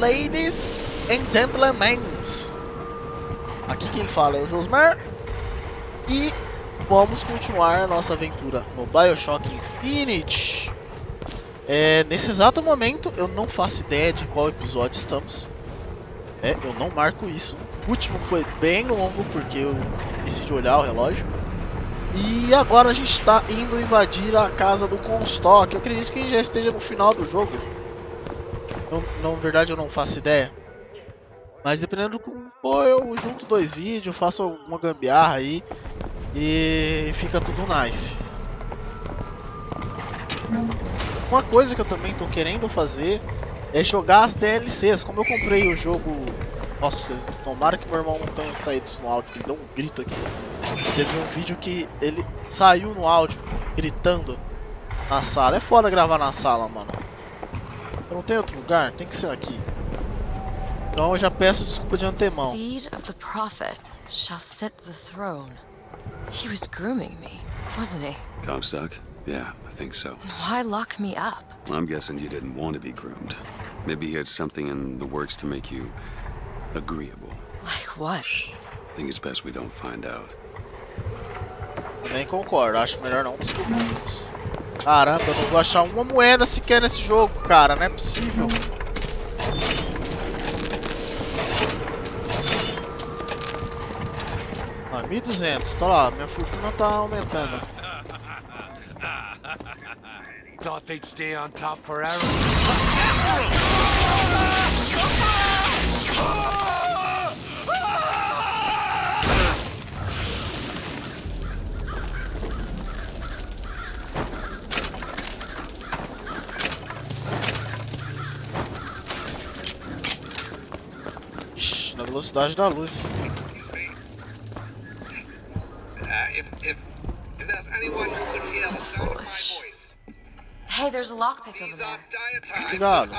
ladies and gentlemen. Aqui quem fala é o Josmar. E vamos continuar a nossa aventura no BioShock Infinite. Nesse exato momento eu não faço ideia de qual episódio estamos. Eu não marco isso. O último foi bem longo porque eu decidi olhar o relógio. E agora a gente está indo invadir a casa do Comstock. Eu acredito que a gente já esteja no final do jogo. Na verdade eu não faço ideia. Mas dependendo do como for, eu junto 2 vídeos, faço alguma gambiarra aí. E fica tudo nice. Uma coisa que eu também tô querendo fazer é jogar as DLCs. Como eu comprei o jogo... Nossa, tomara que meu irmão não tenha saído isso no áudio, que ele deu um grito aqui. Teve um vídeo que ele saiu no áudio, gritando na sala. É foda gravar na sala, mano. Eu não tenho outro lugar, tem que ser aqui. Então eu já peço desculpa de antemão. Seed of the prophet shall sit the throne. He was grooming me, wasn't he? Comstock? Yeah, I think so. And why lock me up? I'm guessing you didn't want to be groomed. Maybe he had something in the works to make you agreeable. Like what? I think it's best we don't find out. Também concordo, acho melhor não descobrirmos. Caramba, eu não vou achar uma moeda sequer nesse jogo, cara, não é possível. Ah, 1.200, tá lá, minha fortuna tá aumentando. Thought they'd stay on top forever. Ixi, na velocidade da luz. It's foolish. Hey, there's a lockpick over there. Cuidado.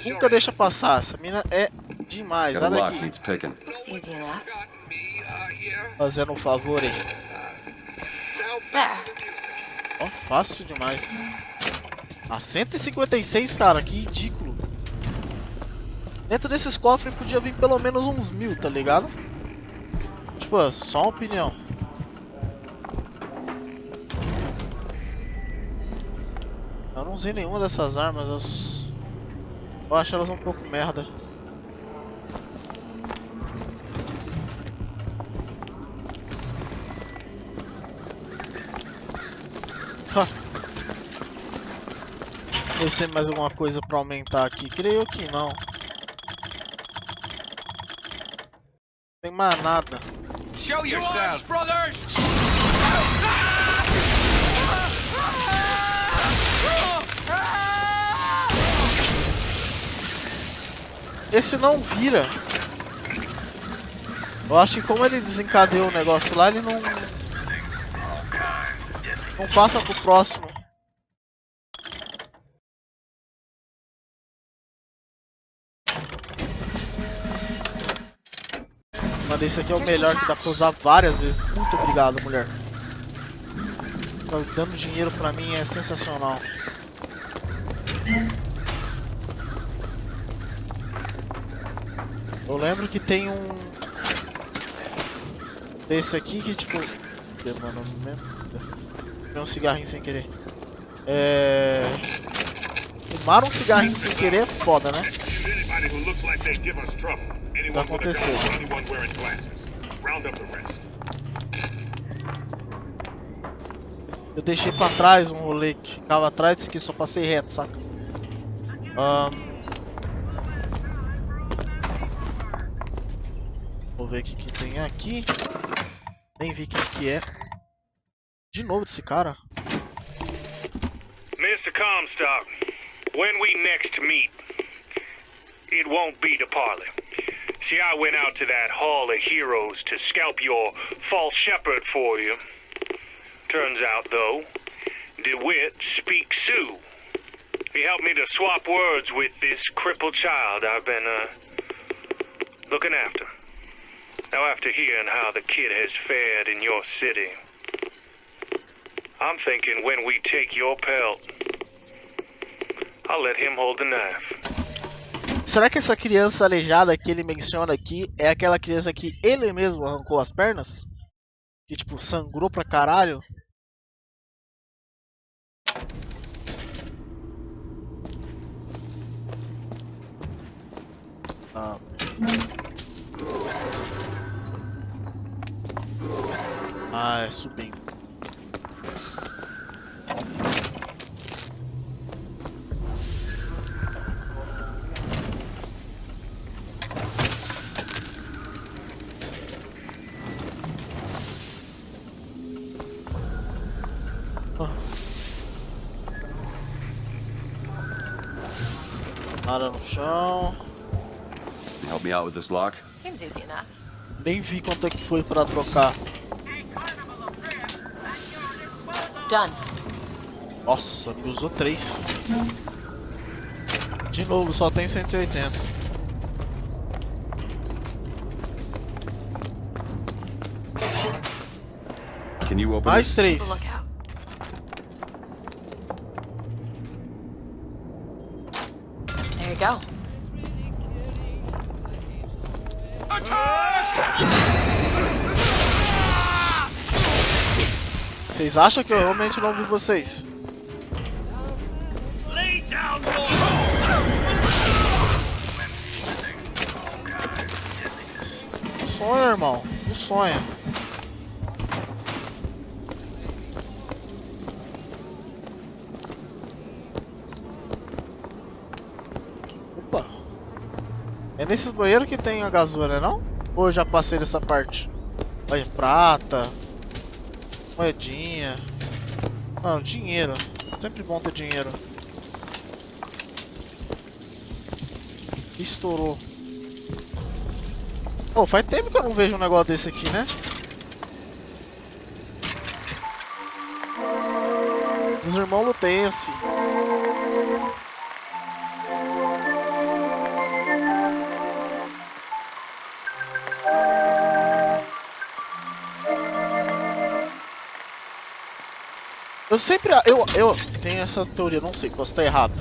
Nunca deixa passar, essa mina é demais. Got a Olha lock aqui. needs picking. Looks easy enough. Fazendo um favor aí. There. Ó, fácil demais. A 156, cara, que ridículo. Dentro desses cofres podia vir pelo menos uns 1.000, tá ligado? Tipo, só uma opinião. Eu não usei nenhuma dessas armas, eu acho elas um pouco merda. Ver se tem mais alguma coisa pra aumentar aqui. Creio que não. Tem mais nada. Show yourself, brothers! Esse não vira. Eu acho que como ele desencadeou o negócio lá, ele não passa pro próximo. Mano, esse aqui é o melhor, que dá pra usar várias vezes. Muito obrigado, mulher. Dando dinheiro pra mim é sensacional. Eu lembro que tem um desse aqui que tipo... Mano, tem um cigarrinho sem querer. Fumar um cigarrinho sem querer é foda, né? O que aconteceu? Eu deixei pra trás um rolê que ficava atrás disso aqui, só passei reto, saca? Vou ver o que tem aqui. Nem vi quem que é. De novo desse cara. Mr. Comstock, when we next meet, it won't be to parley. See, I went out to that Hall of Heroes to scalp your false shepherd for you. Turns out, though, DeWitt speaks Sioux. He helped me to swap words with this crippled child I've been, looking after. Now, after hearing how the kid has fared in your city, I'm thinking when we take your pelt, I'll let him hold the knife. Será que essa criança aleijada que ele menciona aqui é aquela criança que ele mesmo arrancou as pernas? Que tipo, sangrou pra caralho? Ah. Ah, é subindo. Nada no chão. Help me out with this lock? Seems easy enough. Nem vi quanto é que foi pra trocar. Done. Nossa, me usou 3. De novo, só tem 180. Can you open Mais this? 3. Look out. There you go. Vocês acham que eu realmente não vi vocês? Lay down, Lord! Não sonha, irmão. Não sonha. Opa. É nesses banheiros que tem a gasolina, não? Ou eu já passei dessa parte? Olha, prata. Moedinha. Não, dinheiro. Sempre bom ter dinheiro. Estourou. Pô, faz tempo que eu não vejo um negócio desse aqui, né? Dos irmãos Lutense. Eu sempre. Eu tenho essa teoria, não sei, posso estar errado.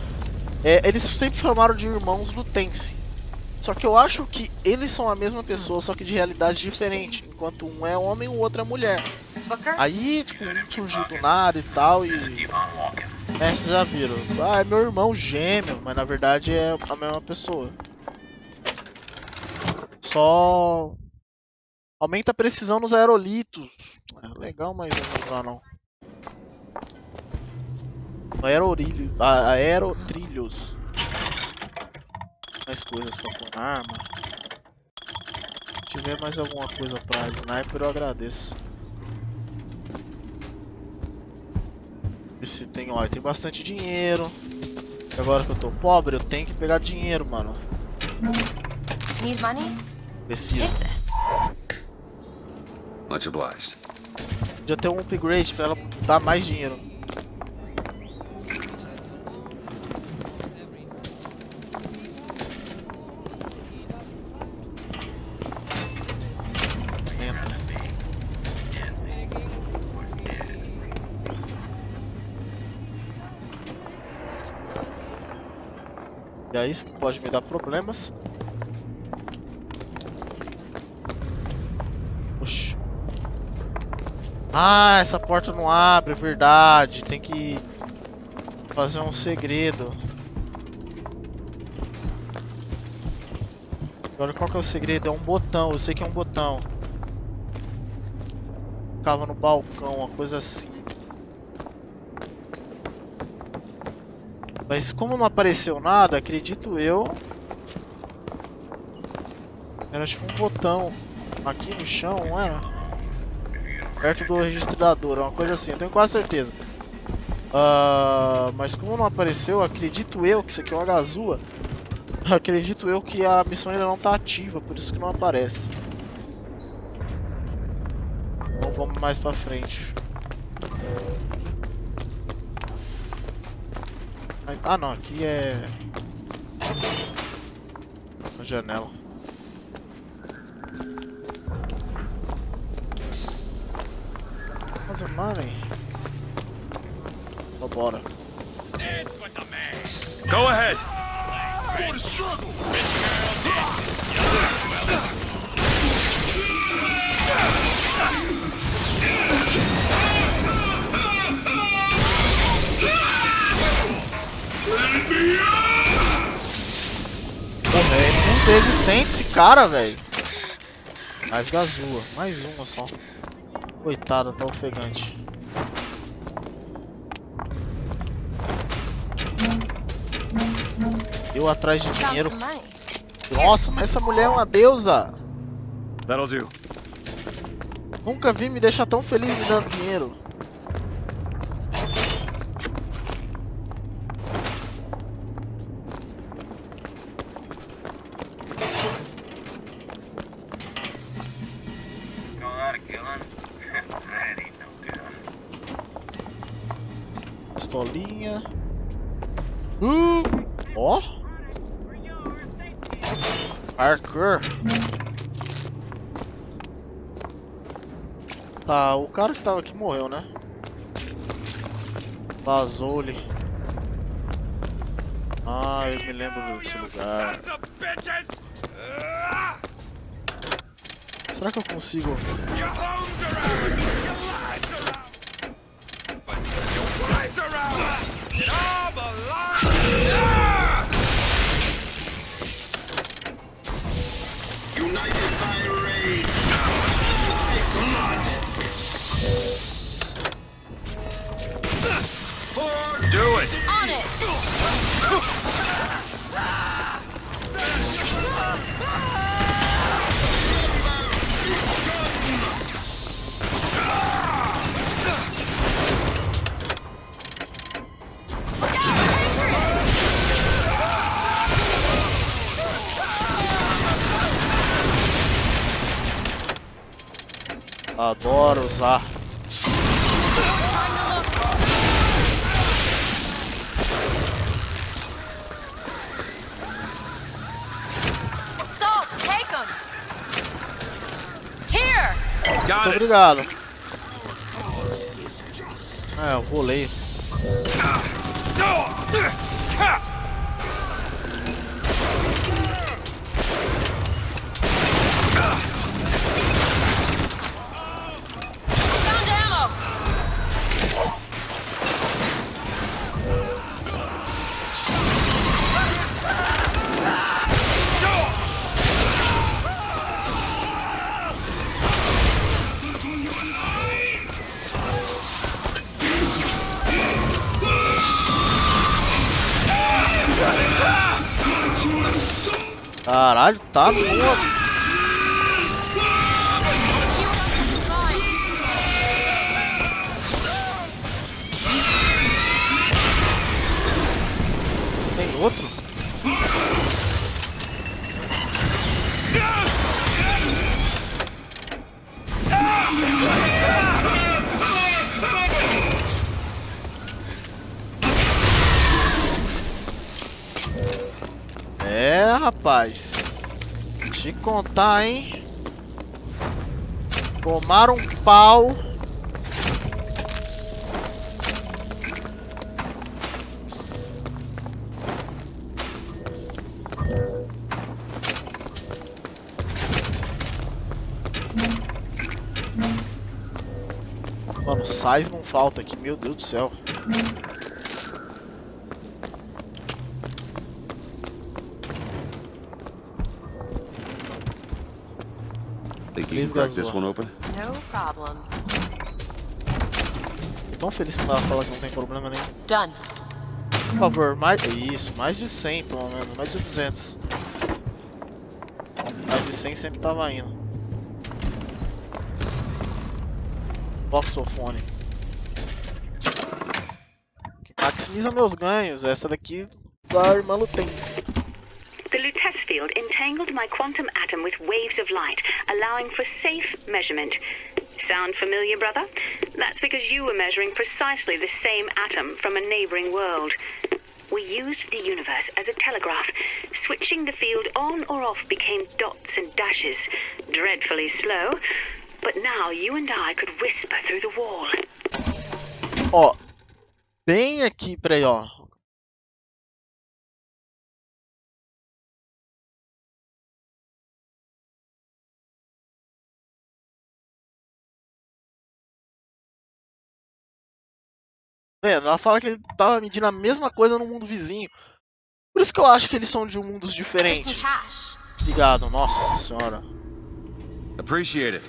Eles sempre chamaram de irmãos Lutense. Só que eu acho que eles são a mesma pessoa, só que de realidade diferente. Enquanto um é homem e o outro é mulher. Booker? Aí, tipo, um surgiu do nada e tal e... vocês já viram. Ah, é meu irmão gêmeo, mas na verdade é a mesma pessoa. Só... aumenta a precisão nos aerolitos. É legal, mas não vou usar não. Aerotrilhos. Mais coisas pra pôr na arma. Se tiver mais alguma coisa pra sniper, eu agradeço. Esse tem, ó, tem bastante dinheiro. E agora que eu tô pobre, eu tenho que pegar dinheiro, mano. Need money? Preciso. Take this. Much obliged. Podia ter um upgrade pra ela dar mais dinheiro. E é isso que pode me dar problemas. Oxi. Ah, essa porta não abre, é verdade. Tem que fazer um segredo. Agora qual que é o segredo? É um botão, eu sei que é um botão. Ficava no balcão, uma coisa assim. Mas como não apareceu nada, acredito eu... era tipo um botão aqui no chão, não era? Perto do registrador, uma coisa assim, eu tenho quase certeza. Mas como não apareceu, acredito eu que isso aqui é uma gazua. Acredito eu que a missão ainda não está ativa, por isso que não aparece. Então vamos mais pra frente. Ah não, aqui é... a janela. What's the money? Vambora. Go ahead. Muito resistente esse cara, velho. Mais gazua, mais uma só. Coitado, tá ofegante. Eu atrás de dinheiro. Nossa, mas essa mulher é uma deusa. That'll do. Nunca vi me deixar tão feliz me dando dinheiro. Pistolinha. Ó. Parkour. Tá, o cara que tava aqui morreu, né? Vazou ali. Ah, eu me lembro desse lugar. Será que eu consigo? Do it! On it! Adoro usar. Salt, take them! Here! Muito obrigado. É, eu volei. Found ammo! Caralho, tá boa. Tem outro? É, rapaz. Te contar, hein? Tomaram um pau. Mano, sais não falta aqui, meu Deus do céu. Think you can crack this one open? No problem. Tô tão feliz que ela fala que não tem problema nenhum. Done. Por favor, mais. Isso, mais de 100 pelo menos, mais de 200. Mais de 100 sempre tava indo. Voxofone. Que maximiza meus ganhos. Essa daqui da irmã Lutense. The Lutece field entangled my quantum atom with waves of light, allowing for safe measurement. Sound familiar, brother? That's because you were measuring precisely the same atom from a neighboring world. We used the universe as a telegraph. Switching the field on or off became dots and dashes. Dreadfully slow. But now you and I could whisper through the wall. Ó, bem aqui, peraí, ó. Vendo? Ela fala que ele tava medindo a mesma coisa no mundo vizinho. Por isso que eu acho que eles são de mundos Here's diferentes. some cash. Obrigado, nossa senhora. Appreciate it.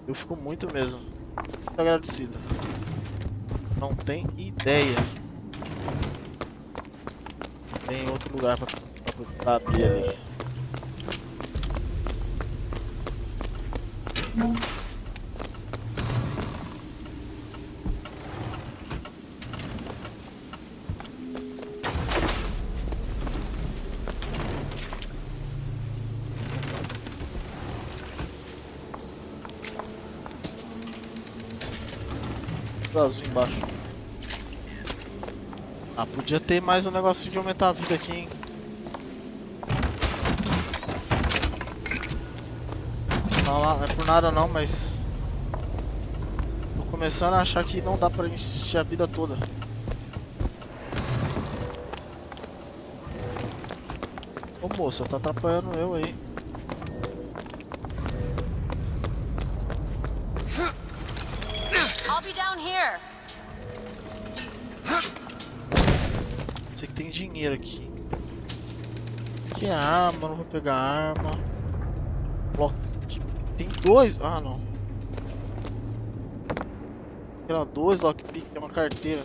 Eu fico muito mesmo. Muito agradecido. Não tem ideia. Tem outro lugar pra abrir ali. Azul embaixo. Ah, podia ter mais um negocinho de aumentar a vida aqui, hein? Não é por nada não, mas tô começando a achar que não dá pra encher a vida toda. Ô moça, tá atrapalhando eu aí. I'll be down here. Sei que tem dinheiro aqui. Isso aqui é arma, não vou pegar arma. Lock. Tem dois? Ah, não. Era dois lockpick, é uma carteira.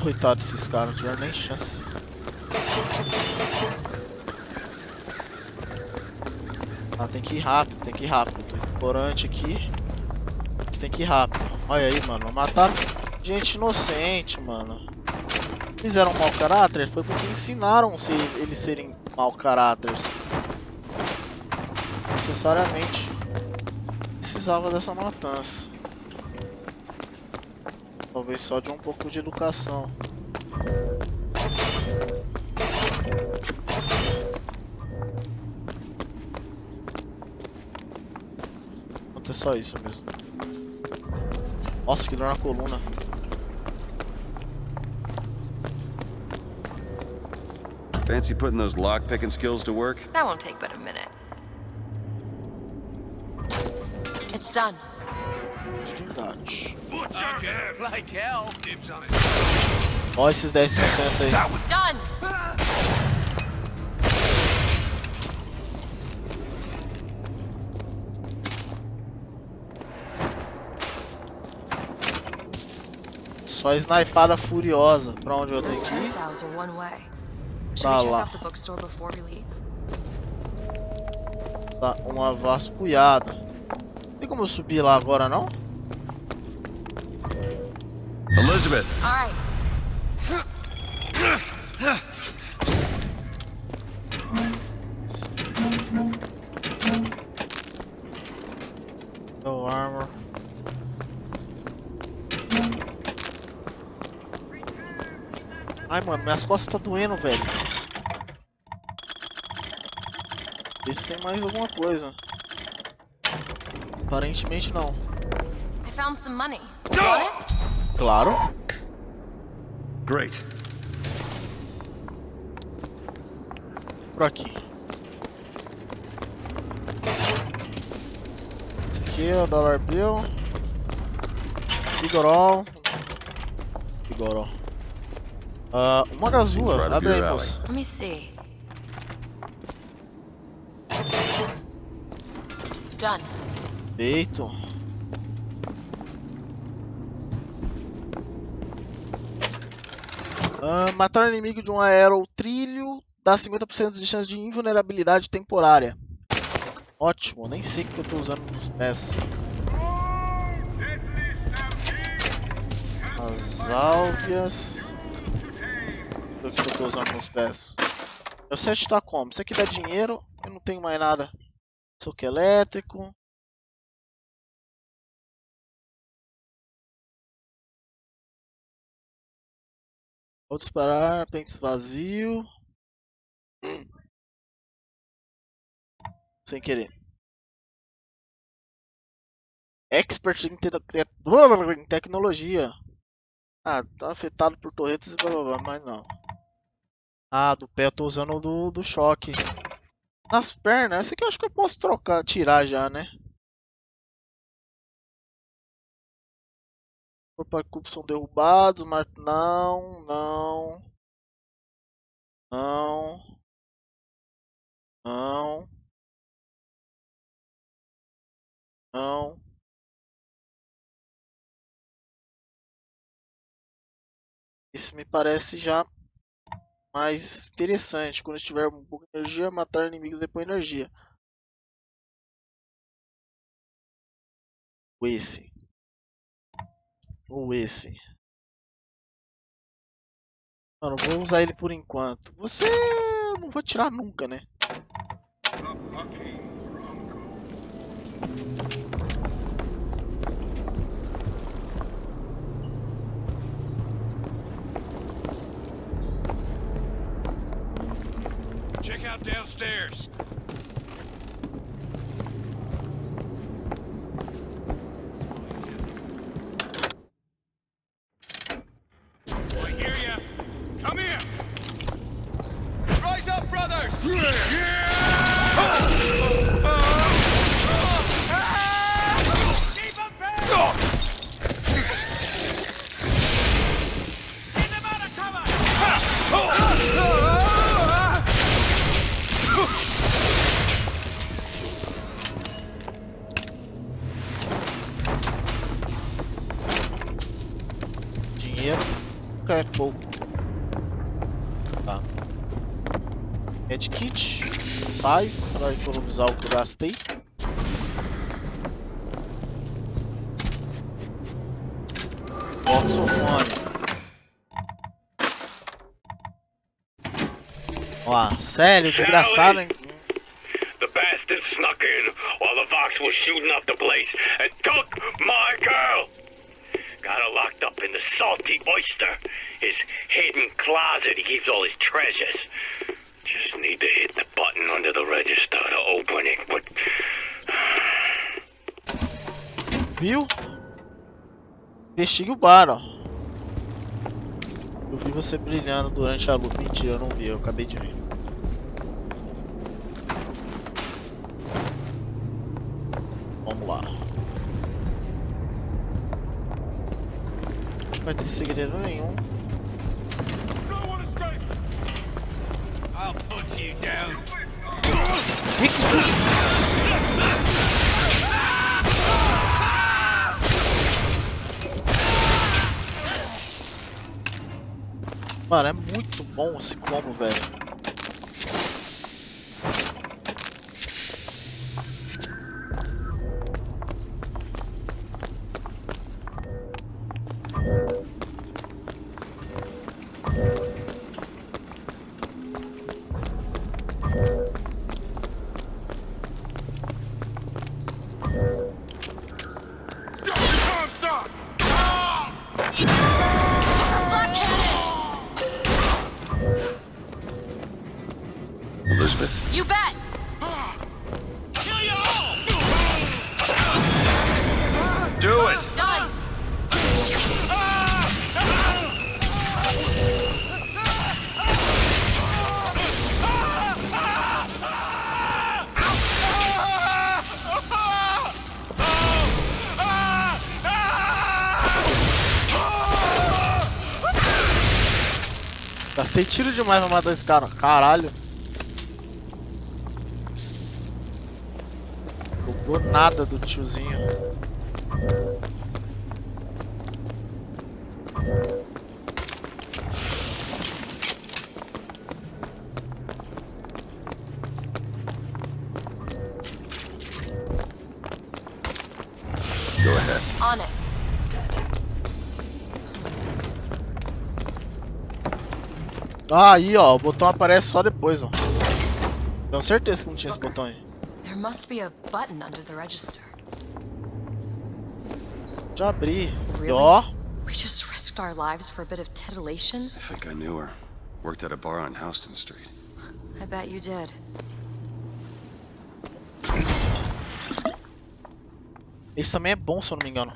Coitado desses caras, não tiveram nem chance. Ah, tem que ir rápido, tem que ir rápido. Tô ignorante aqui. Tem que ir rápido. Olha aí, mano. Mataram gente inocente, mano. Fizeram mau caráter? Foi porque ensinaram eles serem mau caráteres. Necessariamente precisava dessa matança. Talvez só de um pouco de educação. Vou ter só isso mesmo. Nossa, que dor na coluna. Fancy putting those lock-picking skills to work? That won't take but a minute. It's done. Utilidade. Like hell. Dibs on it. Ó esses 10% aí. Done. Só snipada furiosa. Pra onde eu tenho Those que ir? turnstiles are one way. Should Pra we check lá. out the bookstore before we leave? Tá uma vasculhada. Tem como eu subir lá agora, não? Elizabeth! All right. No armor. Ai, mano, minhas costas tá doendo, velho. Vê se tem mais alguma coisa. Aparentemente não. I found some money. Want it? Claro. Great. Por aqui. Esse aqui é o Dollar Bill. Vigorol. Vigorol. Uma gazua. Abre aí, moço. Let me see. Done. Feito. Matar o inimigo de um aerotrilho dá 50% de chance de invulnerabilidade temporária. Ótimo, nem sei o que eu tô usando nos pés. As álvias. O que eu tô usando nos pés? Meu set tá como? Isso aqui dá dinheiro, eu não tenho mais nada. Soco elétrico. Vou disparar, pente vazio. Sem querer. Expert em tecnologia. Ah, tá afetado por torretas e blá blá blá, mas não. Ah, do pé eu tô usando o do choque. Nas pernas, essa aqui eu acho que eu posso trocar, tirar já, né? Corpo e cubos são derrubados, mas não, não. Não. Não. Não. Isso me parece já mais interessante. Quando estiver um pouco de energia, matar inimigos depois energia. Ou esse. Ou esse. Mano, vou usar ele por enquanto. Você não vou tirar nunca, né? Check out downstairs. I hear ya. Come here. Rise up, brothers. Keep 'em back. Get them out of cover. Dinheiro nunca é pouco. Tá. Medkit. Sais para economizar o que eu gastei. Oxofone. Ó, sério, desgraçado, hein? The bastard snuck in while the Vox was shooting up the place and took my girl. Got her locked up in the salty oyster, his hidden closet he keeps all his treasures. Just need to hit the button under the register to open it, but... Viu? Investigue o bar, ó. Eu vi você brilhando durante a luta. Mentira, eu não vi, eu acabei de ver. Vamos lá. Não vai ter segredo nenhum. No one escapes. I'll put you down. Que susto! Mano, é muito bom esse combo, velho. Stop! Elizabeth? You bet! Kill you all! Do it! Done! Gastei tiro demais pra matar esse cara. Caralho. Roubou nada do tiozinho. Go ahead. On it. Ah, aí ó, o botão aparece só depois, ó. Tenho certeza que não tinha esse botão aí. There must be a button under the register. Já abri. E Really? ó. We just risked our lives for a bit of titillation? I think I knew her. Worked at a bar on Houston Street. I bet you did. Esse também é bom, se eu não me engano.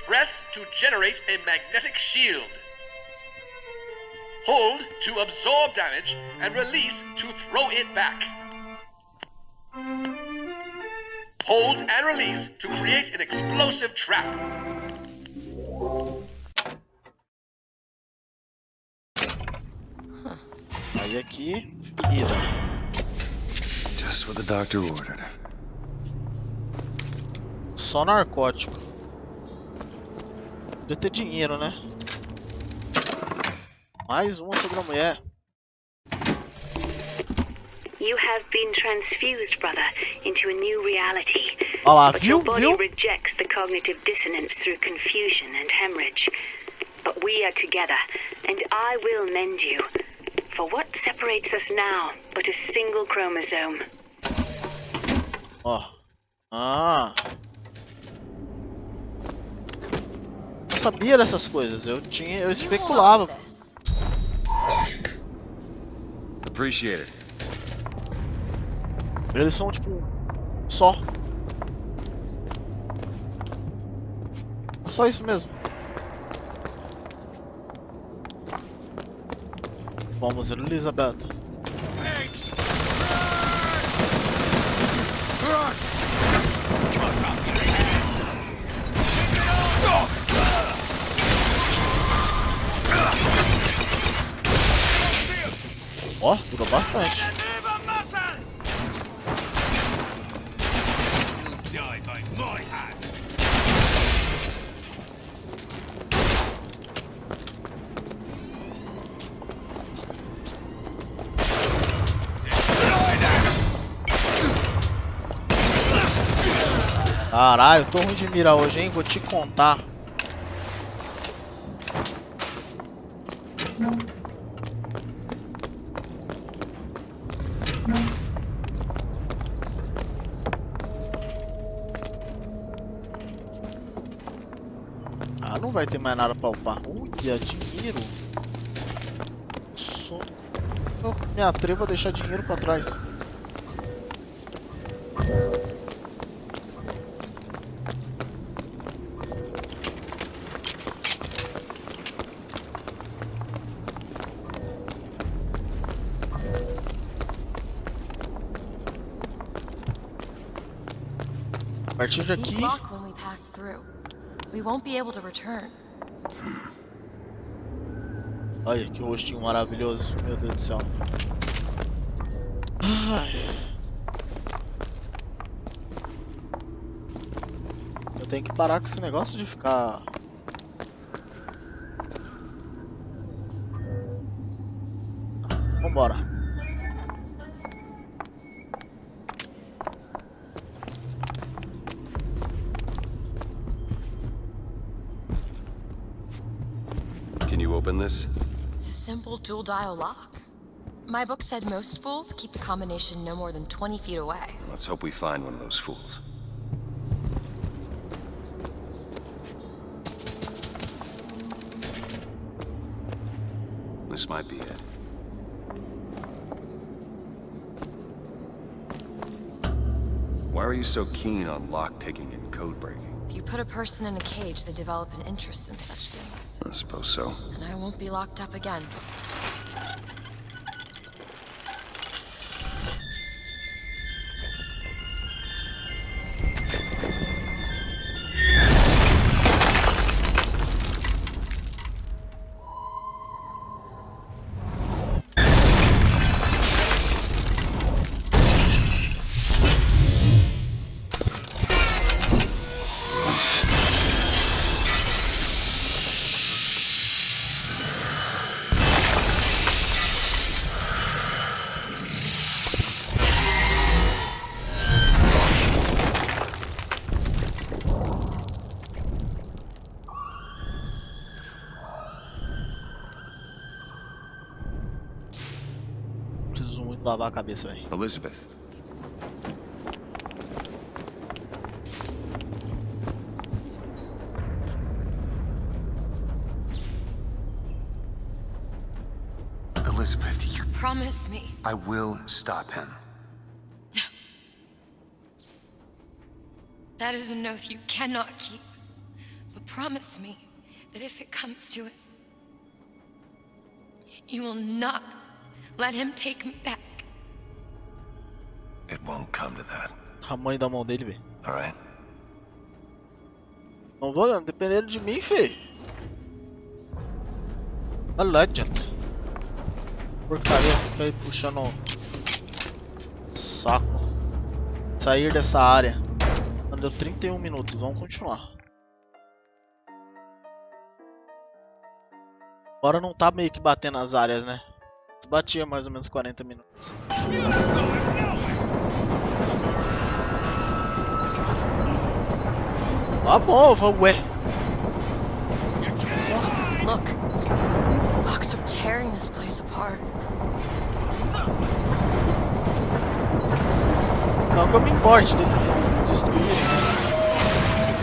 Press to generate a magnetic shield. Hold to absorb damage and release to throw it back. Hold and release to create an explosive trap. Aí aqui, ferida. Just what the doctor ordered. Só narcótico. Podia ter dinheiro, né? Mais uma sobre a mulher. You have been transfused, brother, into a new reality. Olha lá, But viu? your body Viu? rejects the cognitive dissonance through confusion and hemorrhage. But we are together, and I will mend you. For what separates us now but a single chromosome? Ó. Ah. Eu sabia dessas coisas. Eu especulava. Appreciate it. Eles são tipo só. Só isso mesmo. Vamos, Elizabeth. Thanks. Ó, durou bastante. Never muscle. You die by my hand. Caralho, tô ruim de mira hoje, hein? Vou te contar. Ah, não vai ter mais nada pra upar. Uia, dinheiro. Eu me atrevo a deixar dinheiro pra trás. A partir de These aqui, lock when we pass through. We won't be able to return. olha que rostinho maravilhoso, meu Deus do céu. Ai. Eu tenho que parar com esse negócio de ficar... Vambora. Can you open this? It's a simple dual dial lock. My book said most fools keep the combination no more than 20 feet away. Let's hope we find one of those fools. This might be it. Why are you so keen on lockpicking and code breaking? If you put a person in a cage, they develop an interest in such things. I suppose so. And I won't be locked up again. Preciso muito lavar a cabeça, velho. Elizabeth, Elizabeth, you... Promise me. I will stop him. That is an oath you cannot keep. But promise me that if it comes to it, you will not let him take me back. It won't come to that. Tamanho da mão dele, velho. All right? Não vou não, dependendo de mim, fi. A legend. Porcaria, fica aí puxando o saco. Sair dessa área. Deu 31 minutos, vamos continuar. Agora não tá meio que batendo as áreas, né? Batia mais ou menos 40 minutos. Tá bom, ué. Look, Locks are tearing this place apart. Não que eu me importe deles destruírem, né?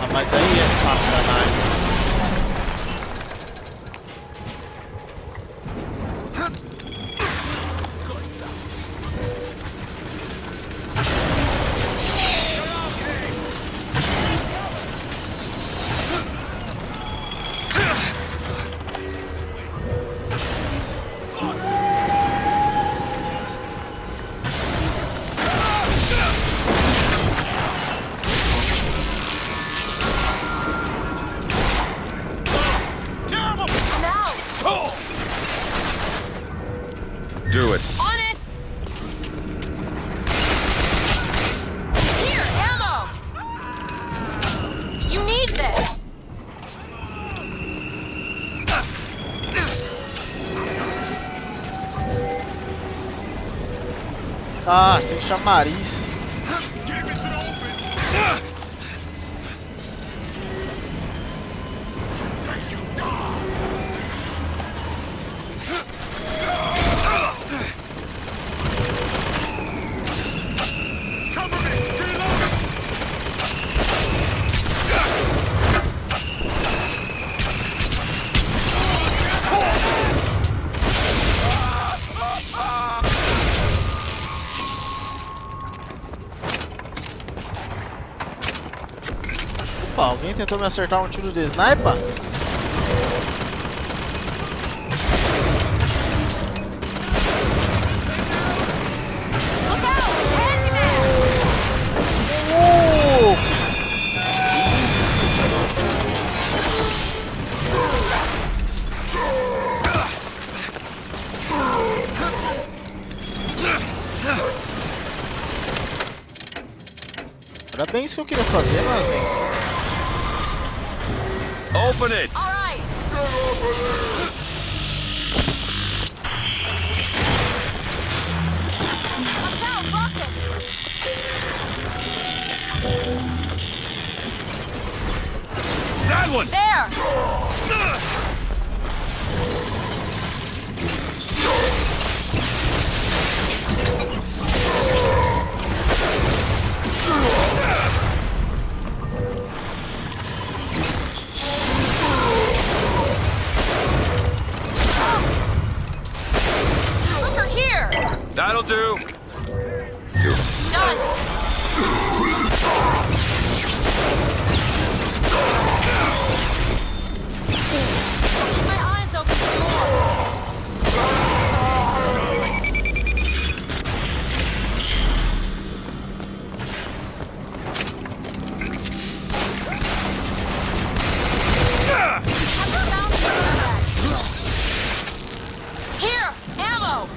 Ah, mas aí é sacanagem. Do it. On it! Here, ammo! You need this! Ah, tem chamariz. Opa, alguém tentou me acertar um tiro de sniper? Era bem isso que eu queria fazer, mas hein. Open it! All right! Watch out, rocket! That one! There! Look her here! That'll do. Done! Keep my eyes open for more! Here, ammo!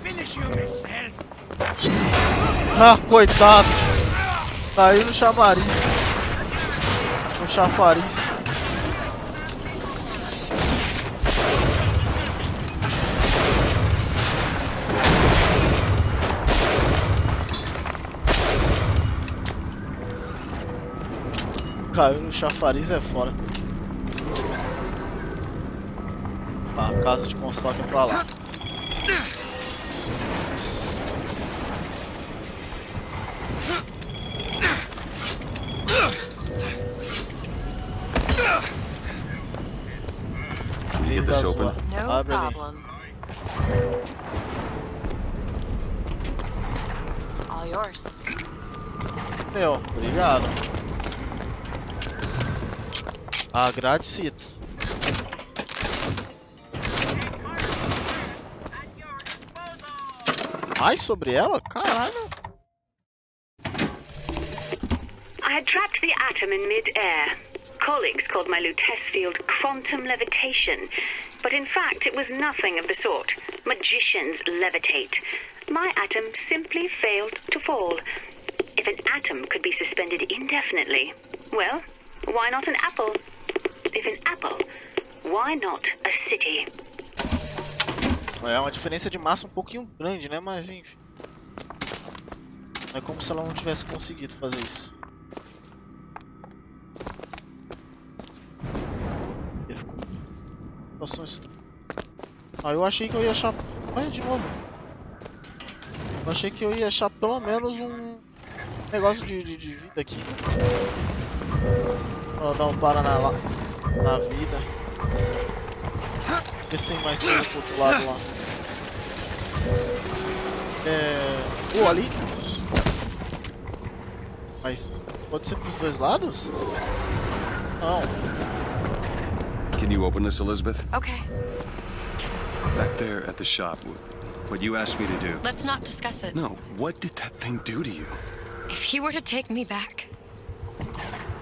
Finish you myself. Ah, coitado! Caiu no chamariz. No chafariz. Caiu no chafariz é fora. A casa de constoque é pra lá. Abre ali. problem. All yours. Meu, obrigado. Agradeço. Mais sobre ela? Caralho. I had trapped the atom in mid-air. Colleagues called my Lutece field quantum levitation, but in fact it was nothing of the sort. Magicians levitate. My atom simply failed to fall. If an atom could be suspended indefinitely, well, why not an apple? If an apple, why not a city? É uma diferença de massa um pouquinho grande, né? Mas enfim. É como se ela não tivesse conseguido fazer isso. Ah, eu achei que eu ia achar... Olha de novo. Eu achei que eu ia achar pelo menos um negócio de vida aqui. Pra dar um para na vida. Ver se tem mais coisa pro outro lado lá. Ali. Mas pode ser pros dois lados? Não. Can you open this, Elizabeth? Okay, Back there at the shop, what you asked me to do. let's not discuss it. No, what did that thing do to you? If he were to take me back,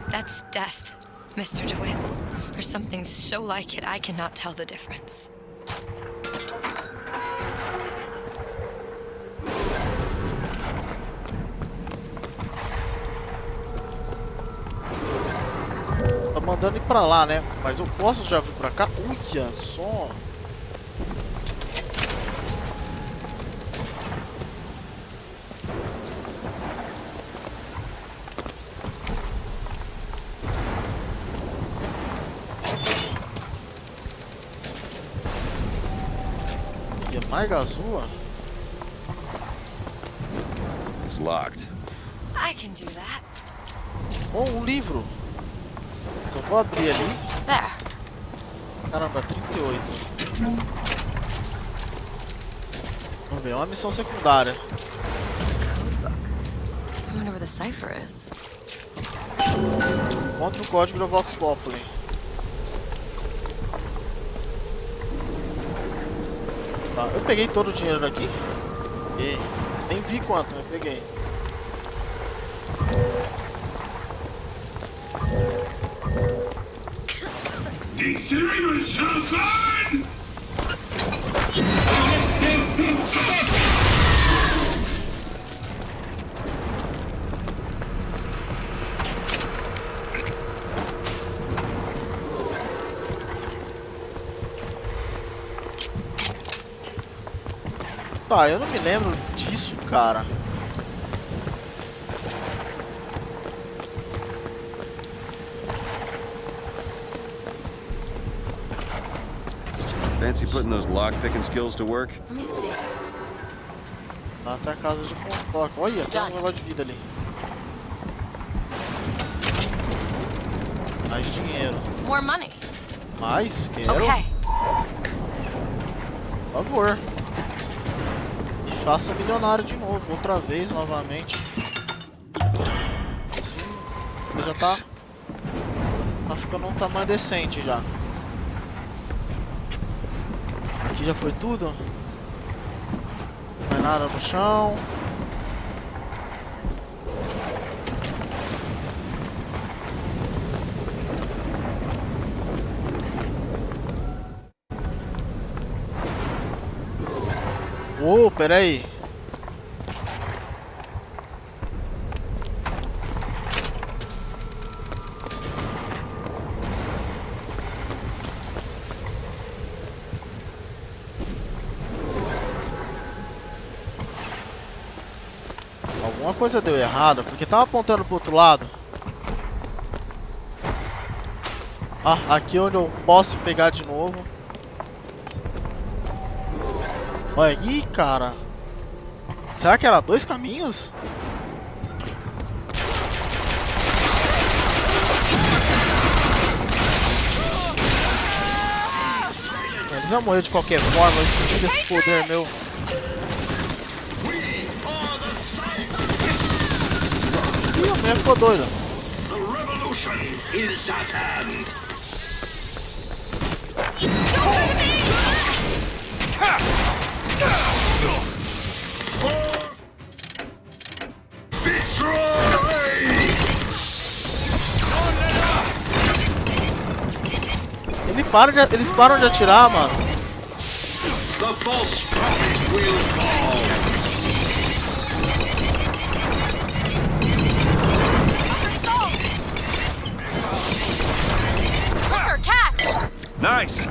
that's death, Mr. DeWitt. Or something so like it I cannot tell the difference. Tá mandando ir pra lá, né? Mas eu posso já vir pra cá? Olha só! Olha, mais gazua. It's locked. I can do that. Oh, um livro! Então vou abrir ali. There. Caramba, 38. Vamos ver, é uma missão secundária. I wonder where the cipher is. Encontre o código da Vox Populi. Tá, eu peguei todo o dinheiro daqui. E nem vi quanto, mas peguei. Serious, Songbird? Tá, eu não me lembro disso, cara. Fancy putting those lock-picking skills to work? Let me see. Tá até a casa de controque. Olha, tem um negócio de vida ali. Mais dinheiro. More money. Mais? Quero. Okay. Por favor. Me faça milionário de novo. Outra vez, novamente. Assim, ele já tá ficando um tamanho decente já. Aqui já foi tudo. Não vai nada no chão. Oh, pera aí. Alguma coisa deu errado, porque tava apontando pro outro lado. Ah, aqui onde eu posso pegar de novo. Olha aí, cara. Será que era dois caminhos? Eles ia morrer de qualquer forma, eu esqueci desse poder meu. Ih, a mulher ficou doida. Eles param de atirar, mano. Nice.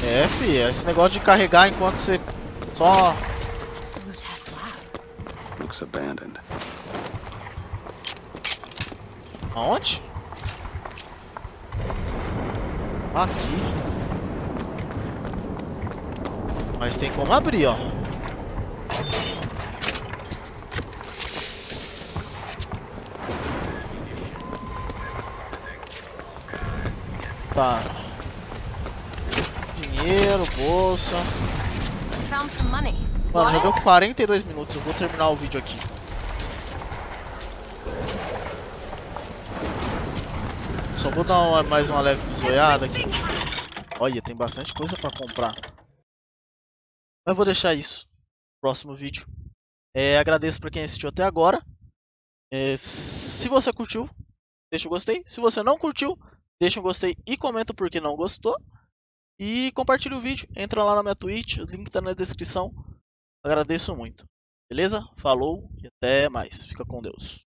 É, fi, esse negócio de carregar enquanto você só... Looks abandoned. Aonde? Aqui. Mas tem como abrir, ó. Tá. Dinheiro, bolsa. Mano, já deu 42 minutos. Eu vou terminar o vídeo aqui. Só vou dar mais uma leve bisoiada aqui. Olha, tem bastante coisa pra comprar. Mas eu vou deixar isso no próximo vídeo. Agradeço pra quem assistiu até agora. Se você curtiu, deixa um gostei. Se você não curtiu, deixa um gostei e comenta por que não gostou. E compartilha o vídeo. Entra lá na minha Twitch, o link tá na descrição. Agradeço muito. Beleza? Falou e até mais. Fica com Deus.